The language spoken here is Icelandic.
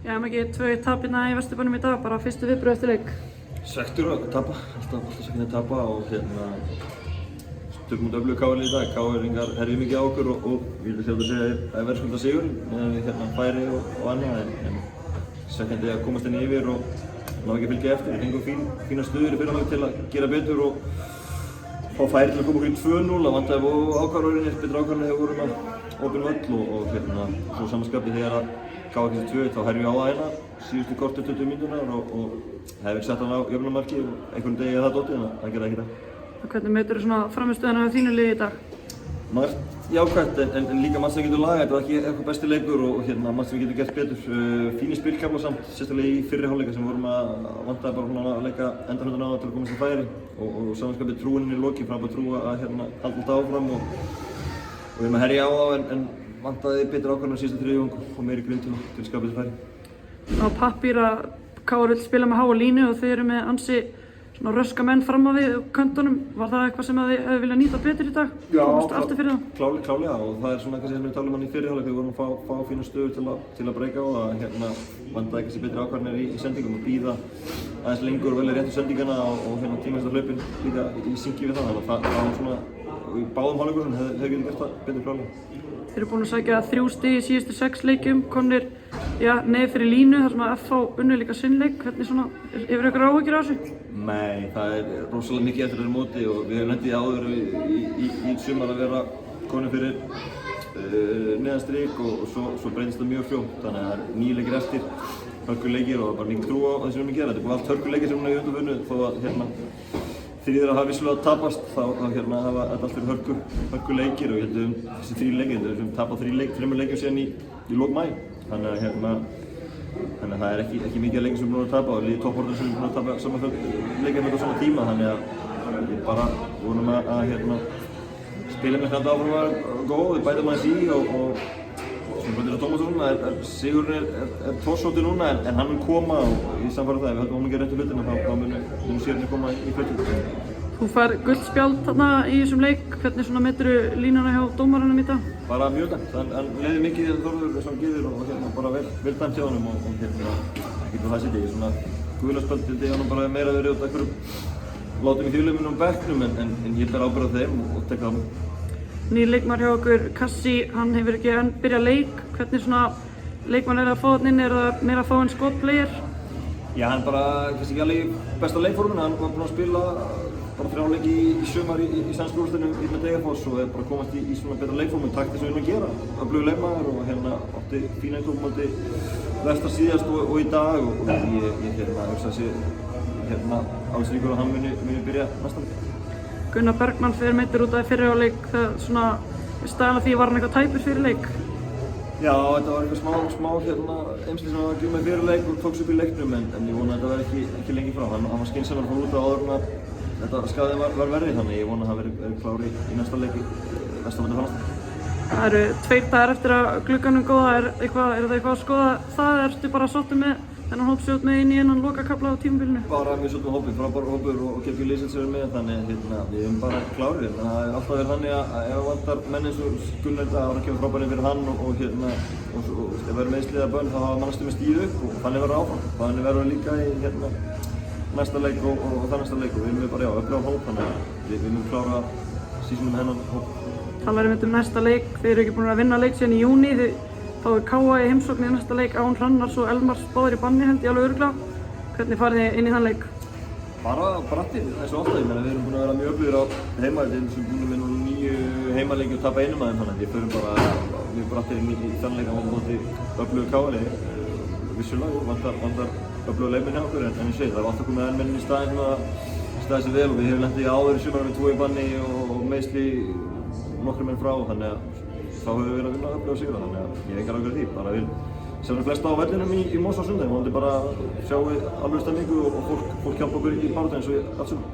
Já, mikið 2-1 tap hérna í Vesturbænum í dag, bara fyrstu viðbrögð eftir leik. Svekktur að tapa, alltaf svekkinn að tapa og tökum út öflugu KR í dag. KR-ingar herfið mikið á okkur og ég vil sjálf að segja að það er verðskulda sigur með færi og annað en svekkjandi að komast inn yfir og ná ekki að fylgja eftir. Við fengum fína stuður í fyrirháleik til að gera betur og fá færi til að koma okkur í 2-0. Það vantaði ákvarðanir, betur ákvarðanir þegar við vorum að opin völl og svo samanskapið þegar að KR kemur 2-1 þá herfum við á það hérna síðustu korter 20 mínúturnar og hefði sett hann á jöfnunarmarki og einhvern degi það dottið en það gerði ekki það. Hvernig metur þú svona frammistöðuna af þínu liði í dag? Margt jákvætt en líka margt sem getur lagað. Þetta var ekki eitthvað besti leikur og margt sem getur gert betur. Fínir spilkaflar samt, sérstaklega í fyrri hálfleika sem vorum að vantaði bara að leika endarhundan á það til að komast í færi og samanskapið trúin í lokin, frá bara trú að halda alltaf áfram og við erum að herja á þá en vantaði betur ákvarðanir síðustu þriðjung og meiri grund til að skapa þessi færi. Á pappír að KR vill spila með háa línu og þið eru með ansi svona röska menn fram á við köntunum. Var það eitthvað sem þið hefði viljað nýta betur í dag? Já, aftur fyrir það? klálega og það er svona kannski sem við talum hann í fyrri hálfleik þegar við vorum að fá fína stöður til að breyka á það. Vantaði kannski betri ákvarðanir í sendingum og bíða aðeins lengur og velja réttu sendingana og tímasta hlaupin líka í syngi við það. Þannig að það var svona í báðum hálfleikunum hefði getið gert það betur klálega. Þeir eru búin að sækja 3 stig í síðustu 6 leikjum, komnir neð fyrir línu þar sem að FH unnu líka sinn leik. Hvernig svona, hefur ykkur áhyggjur af þessu? Nei, það er rosalega mikið eftir þessu móti og við hefum lendið áður í sumar að vera komin fyrir neðan strik og svo breytist það mjög fljótt. Þannig að það er 9 leikir eftir, hörkuleikir og bara mikið trú á það sem við erum að gera. Þetta er búið allt hörkuleikir sem við erum að vunnu þó að þríðir að hafa vissulega tapast þá hafa þetta allt verið hörkuleikir og ég held þessi 3 leikir, við höfum tapað 3 leikjum síðan í lok maí. Þannig að það er ekki mikið leikir sem við erum að tapa og liðið topportar sem við erum að tapa saman leikir með þetta svona tíma. Þannig að við bara vonum að spila með þetta áfram að góð, við bætum aðeins í og sem Björn Tómasson, sigurinn er torsótið núna en hann mun koma og í samfara það, ef við höldum að hún ekki réttu hlutina þá mun sigurinn koma í flöttum. Þú fær gult spjald þarna í þessum leik, hvernig svona meturðu línuna hjá dómaranum í dag? Bara mjög dæmt, hann leiði mikið Þórður sem hann gefur og bara vel dæmt hjá honum og ekkert hvað það sitja í svona gula spjald til því hann bara meira verið út af einhverjum látum í þjóðleikunum bekknum en ég ber ábyrgð á þeim og tek það á mig. Nýr leikmaður hjá okkur, Kassi, hann hefur ekki enn byrjað leik. Hvernig svona leikmann er að fá þarna inn, er það meira að fá en skotplayer? Já, hann bara kannski ekki alveg í besta leikforminu, hann var búinn að spila bara 3 leiki í sumar í sænskúrúrstinu með Degerfoss og er bara komast í svona betra leikformu, takt þess að við erum að gera. Öflugur leikmaður og átti fína einhverjum móti Vestar síðast og í dag og ég hugsa að sé áhersluríkur að hann muni byrja næsta leik. Gunnar Bergmann fer meiddur út af fyrri hálfleik, það svona staðan af því var hann eitthvað tæpur fyrir leik? Já, þetta var eitthvað smá eymsli sem var gjumið fyrir leik og tóks upp í leiknum en ég vona að þetta verði ekki lengi frá. Hann var skynsamur frá út á áður en að þetta skaðið var verri þannig ég vona að það verði klári í næsta leik næsta móti fannast. Það eru 2 dagar eftir að glugganum góða, er það eitthvað að skoða það? Ertu bara sáttur með þennan hópsjót með inn í ennan lokakafla á tímabilinu? Bara mjög sáttur með hópinn, frábær hópur og Georgi Lýsels er með þannig við erum bara klárir. Það er alltaf verið þannig að ef vantar menn eins og Gunnar þá er kemur frábærinn fyrir hann og ef verður meiðsli eða bönn þá hafa mannastum með stíð upp og þannig verður áfram. Þannig verður líka í næsta leik og það næsta leik og við erum bara öflugan hóp þannig að við munum klára sísonum með hennan hóp. Talar næsta leik, þeir eru ekki búin að vinna leik síðan í júní, þá er KA í heimsókn í næsta leik án Hrannars og Elmars báðir í banni held ég alveg örugglega. Hvernig farið þið inn í þann leik? Bara brattir, eins og ofta, við erum búin að vera mjög öflugir á heimavelli sem búin með 9 heimaleiki og tapa einum af þeim þannig að við förum bara mjög brattir inn í þann leik á móti öflugu KA-liði. Vissulega vantar öfluga leikmenn hjá okkur en ég segi það var alltaf komið menn í staðinn að staði sig vel og við hefum lent í áður í sumar með 2 í banni og meiðsli nokkrum menn frá þannig að þá höfum við verið að vinna öfluga sigra þannig að ég hef ekki áhyggjur af því. Bara vil sjá við flesta á vellinum í Mosó á sunnudaginn, vonandi bara sjá við alveg stemningu og fólk hjálpa okkur í baráttu eins og allt sumar.